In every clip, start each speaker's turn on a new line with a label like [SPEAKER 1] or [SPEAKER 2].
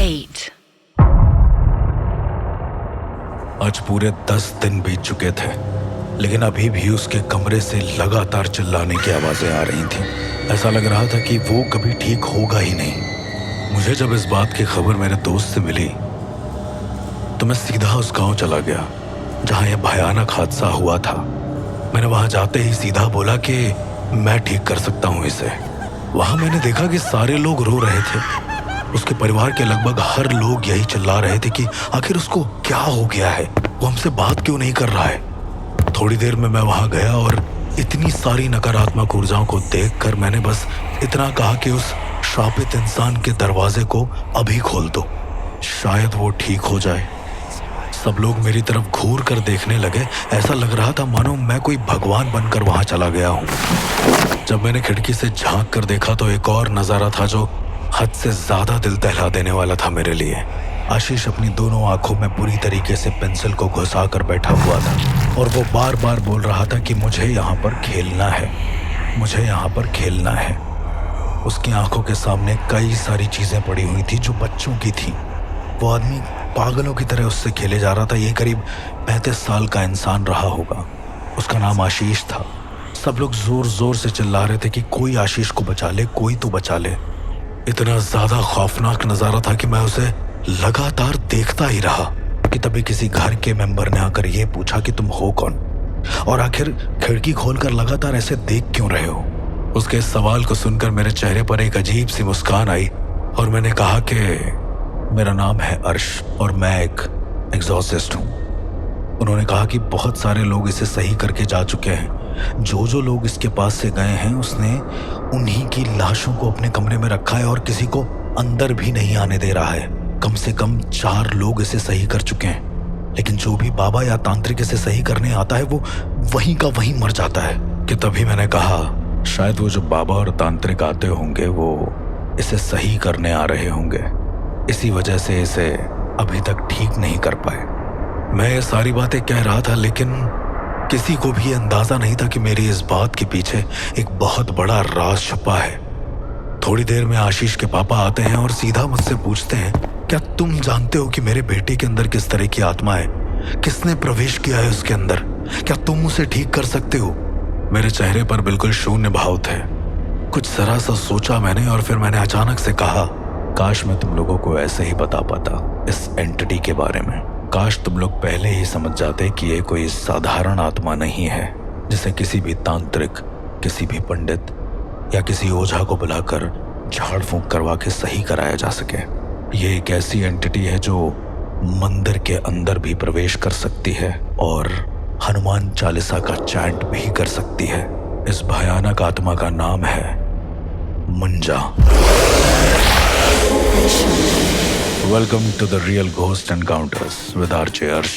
[SPEAKER 1] 8.
[SPEAKER 2] आज पूरे 10 दिन बीत चुके थे, लेकिन अभी भी उसके कमरे से लगातार चिल्लाने की आवाजें आ रही थीं। ऐसा लग रहा था कि वो कभी ठीक होगा ही नहीं। मुझे जब इस बात की खबर मेरे दोस्त से मिली तो मैं सीधा उस गांव चला गया जहां यह भयानक हादसा हुआ था। मैंने वहां जाते ही सीधा बोला कि मैं ठीक कर सकता हूं इसे। वहां मैंने देखा कि सारे लोग रो रहे थे। उसके परिवार के लगभग हर लोग यही चिल्ला रहे थे कि आखिर उसको क्या हो गया है, वो हमसे बात क्यों नहीं कर रहा है। थोड़ी देर में मैं वहां गया और इतनी सारी नकारात्मक ऊर्जाओं को देखकर मैंने बस इतना कहा कि उस श्रापित इंसान के दरवाजे को अभी खोल दो, शायद वो ठीक हो जाए। सब लोग मेरी तरफ घूर कर देखने लगे। ऐसा लग रहा था मानो मैं कोई भगवान बनकर वहां चला गया हूं। जब मैंने खिड़की से झांक कर देखा तो एक और नजारा था जो हद से ज्यादा दिल दहला देने वाला था मेरे लिए। आशीष अपनी दोनों आंखों में पूरी तरीके से पेंसिल को घुसा कर बैठा हुआ था और वो बार बार बोल रहा था कि मुझे यहाँ पर खेलना है, मुझे यहाँ पर खेलना है। उसकी आंखों के सामने कई सारी चीजें पड़ी हुई थी जो बच्चों की थी। वो आदमी पागलों की तरह उससे खेले जा रहा था। ये करीब 35 साल का इंसान रहा होगा। उसका नाम आशीष था। सब लोग जोर जोर से चिल्ला रहे थे कि कोई आशीष को बचा ले, कोई तो बचा ले। इतना ज्यादा खौफनाक नजारा था कि मैं उसे लगातार देखता ही रहा कि तभी किसी घर के मेंबर ने आकर यह पूछा कि तुम हो कौन और आखिर खिड़की खोलकर लगातार ऐसे देख क्यों रहे हो। उसके इस सवाल को सुनकर मेरे चेहरे पर एक अजीब सी मुस्कान आई और मैंने कहा कि मेरा नाम है अर्श और मैं एक एग्जॉर्सिस्ट हूं। उन्होंने कहा कि बहुत सारे लोग इसे सही करके जा चुके हैं। जो लोग इसके पास से गए हैं उसने उन्हीं की लाशों को अपने कमरे में रखा है और किसी को अंदर भी नहीं आने दे रहा है। कम से कम 4 लोग इसे सही कर चुके हैं, लेकिन जो भी बाबा या तांत्रिक इसे सही करने आता है वो वहीं का वहीं मर जाता है। कि तभी मैंने कहा शायद वो जो बाबा और तांत्रिक आते होंगे वो इसे सही करने आ रहे होंगे, इसी वजह से इसे अभी तक ठीक नहीं कर पाए। मैं ये सारी बातें कह रहा था लेकिन किसी को भी अंदाजा नहीं था कि मेरी इस बात के पीछे एक बहुत बड़ा राज छुपा है। थोड़ी देर में आशीष के पापा आते हैं और सीधा मुझसे पूछते हैं, क्या तुम जानते हो कि मेरे बेटे के अंदर किस तरह की आत्मा है, किसने प्रवेश किया है उसके अंदर, क्या तुम उसे ठीक कर सकते हो। मेरे चेहरे पर बिल्कुल शून्य भाव थे। कुछ जरा सा सोचा मैंने और फिर मैंने अचानक से कहा, काश मैं तुम लोगों को ऐसे ही बता पाता इस एंटिटी के बारे में। काश तुम लोग पहले ही समझ जाते कि ये कोई साधारण आत्मा नहीं है जिसे किसी भी तांत्रिक, किसी भी पंडित या किसी ओझा को बुलाकर झाड़ फूंक करवा के सही कराया जा सके। ये एक ऐसी एंटिटी है जो मंदिर के अंदर भी प्रवेश कर सकती है और हनुमान चालीसा का चैंट भी कर सकती है। इस भयानक आत्मा का नाम है Munja. Welcome to the real ghost encounters with RJ Arsh.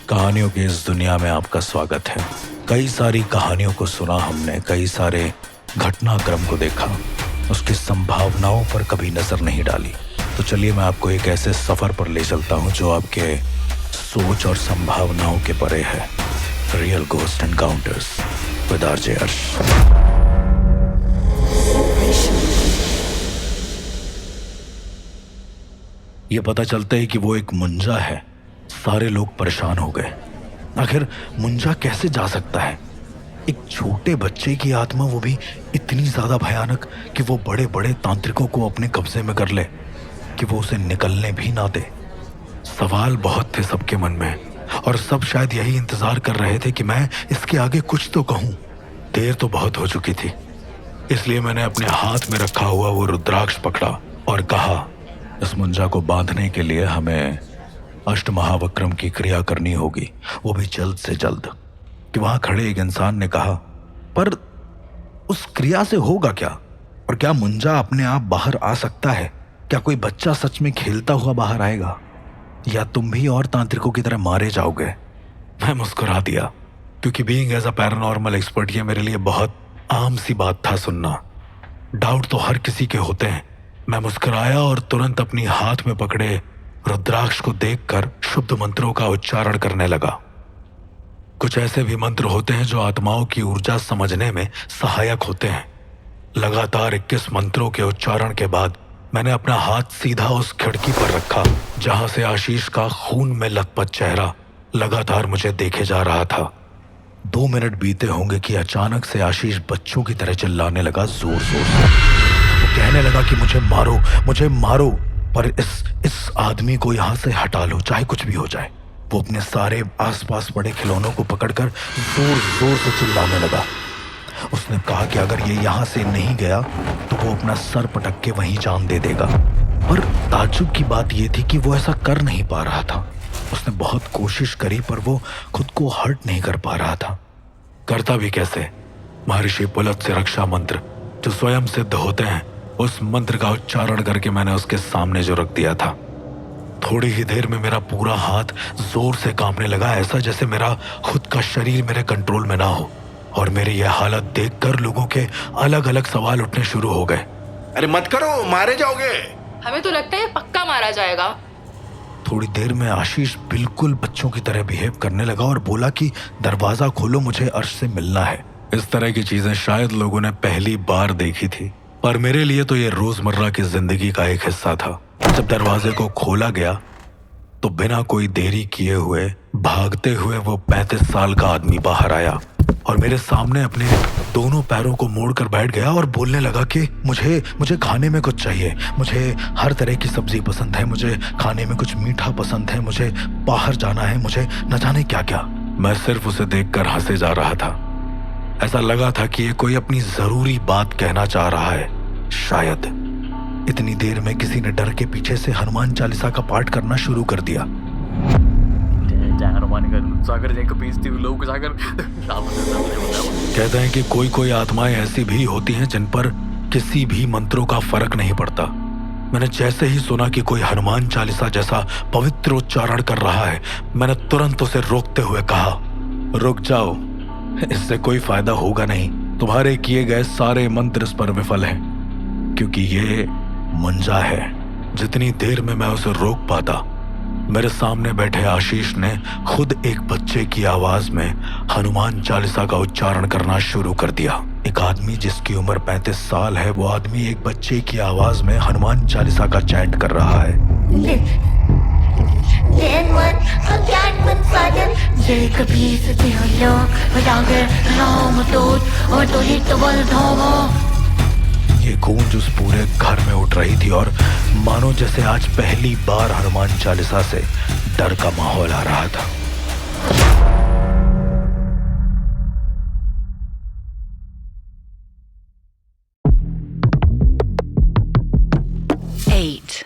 [SPEAKER 2] कहानियों की इस दुनिया में आपका स्वागत है। कई सारी कहानियों को सुना हमने, कई सारे घटनाक्रम को देखा, उसकी संभावनाओं पर कभी नजर नहीं डाली। तो चलिए मैं आपको एक ऐसे सफर पर ले चलता हूं जो आपके सोच और संभावनाओं के परे है। Real ghost encounters with RJ अर्श। ये पता चलता है कि वो एक मुंजा है। सारे लोग परेशान हो गए। आखिर मुंजा कैसे जा सकता है? एक छोटे बच्चे की आत्मा, वो भी इतनी ज्यादा भयानक कि वो बड़े बड़े तांत्रिकों को अपने कब्जे में कर ले, कि वो उसे निकलने भी ना दे। सवाल बहुत थे सबके मन में और सब शायद यही इंतजार कर रहे थे कि मैं इसके आगे कुछ तो कहूं। देर तो बहुत हो चुकी थी, इसलिए मैंने अपने हाथ में रखा हुआ वो रुद्राक्ष पकड़ा और कहा, इस मुंजा को बांधने के लिए हमें अष्टमहावक्रम की क्रिया करनी होगी, वो भी जल्द से जल्द। कि वहां खड़े एक इंसान ने कहा, पर उस क्रिया से होगा क्या? और क्या मुंजा अपने आप बाहर आ सकता है? क्या कोई बच्चा सच में खेलता हुआ बाहर आएगा, या तुम भी और तांत्रिकों की तरह मारे जाओगे? मैं मुस्कुरा दिया, क्योंकि being as a paranormal expert ये मेरे लिए बहुत आम सी बात था सुनना। डाउट तो हर किसी के होते हैं। मैं मुस्कुराया और तुरंत अपनी हाथ में पकड़े रुद्राक्ष को देखकर शुद्ध मंत्रों का उच्चारण करने लगा। कुछ ऐसे भी मंत्र होते हैं जो आत्माओं की ऊर्जा समझने में सहायक होते हैं। लगातार 21 मंत्रों के उच्चारण के बाद मैंने अपना हाथ सीधा उस खिड़की पर रखा जहां से आशीष का खून में लथपथ चेहरा लगातार मुझे देखे जा रहा था। 2 मिनट बीते होंगे कि अचानक से आशीष बच्चों की तरह चिल्लाने लगा, जोर जोर से। वो कहने लगा कि मुझे मारो, मुझे मारो, पर इस आदमी को यहाँ से हटा लो, चाहे कुछ भी हो जाए। वो अपने सारे आसपास पड़े खिलौनों को पकड़कर जोर जोर से चिल्लाने लगा। उसने कहा कि अगर ये यहाँ से नहीं गया तो वो अपना सर पटक के वहीं जान दे देगा। पर ताज्जुब की बात ये थी कि वो ऐसा कर नहीं पा रहा था। उसने बहुत कोशिश करी पर वो खुद को हर्ट नहीं कर पा रहा था। करता भी कैसे? महर्षि पुलत से रक्षा मंत्र जो स्वयं सिद्ध होते हैं, उस मंत्र का उच्चारण करके मैंने उसके सामने जो रख दिया था। थोड़ी ही देर में मेरा पूरा हाथ जोर से कांपने लगा, ऐसा जैसे मेरा खुद का शरीर मेरे कंट्रोल में ना हो। और मेरी यह हालत देखकर लोगों के अलग अलग सवाल उठने शुरू हो गए।
[SPEAKER 1] अरे मत करो, मारे जाओगे।
[SPEAKER 3] हमें तो लगता है पक्का मारा जाएगा।
[SPEAKER 2] थोड़ी देर में आशीष बिल्कुल बच्चों की तरह बिहेव करने लगा और बोला कि दरवाजा खोलो, मुझे अर्श से मिलना है। इस तरह की चीजें शायद लोगों ने पहली बार देखी थी, पर मेरे लिए तो ये रोजमर्रा की जिंदगी का एक हिस्सा था। जब दरवाजे को खोला गया तो बिना कोई देरी किए हुए भागते हुए वो 35 साल का आदमी बाहर आया और मेरे सामने अपने दोनों पैरों को मोड़कर बैठ गया और बोलने लगा कि मुझे खाने में कुछ चाहिए, मुझे हर तरह की सब्जी पसंद है, मुझे खाने में कुछ मीठा पसंद है, मुझे बाहर जाना है, मुझे न जाने क्या क्या। मैं सिर्फ उसे देखकर हंसे जा रहा था। ऐसा लगा था कि ये कोई अपनी जरूरी बात कहना चाह रहा है। शायद इतनी देर में किसी ने डर के पीछे से हनुमान चालीसा का पाठ करना शुरू कर दिया। कहते हैं कि कोई आत्माएं ऐसी भी होती हैं जिन पर किसी भी मंत्रों का फर्क नहीं पड़ता। मैंने जैसे ही सुना कि कोई हनुमान चालीसा जैसा पवित्र उच्चारण कर रहा है, मैंने तुरंत उसे रोकते हुए कहा, रुक जाओ, इससे कोई फायदा होगा नहीं। तुम्हारे किए गए सारे मंत्र इस पर विफल हैं, क्योंकि ये मुंजा है। जितनी देर में मैं उसे रोक पाता, मेरे सामने बैठे आशीष ने खुद एक बच्चे की आवाज में हनुमान चालीसा का उच्चारण करना शुरू कर दिया। एक आदमी जिसकी उम्र 35 साल है, वो आदमी एक बच्चे की आवाज में हनुमान चालीसा का चैंट कर रहा है।
[SPEAKER 4] जय कबीर सत्य लोक बजागर राम दूत और तुलित बल धामा।
[SPEAKER 2] ये गूंज उस पूरे घर में उठ रही थी और मानो जैसे आज पहली बार हनुमान चालीसा से डर का माहौल आ रहा था।
[SPEAKER 4] Eight.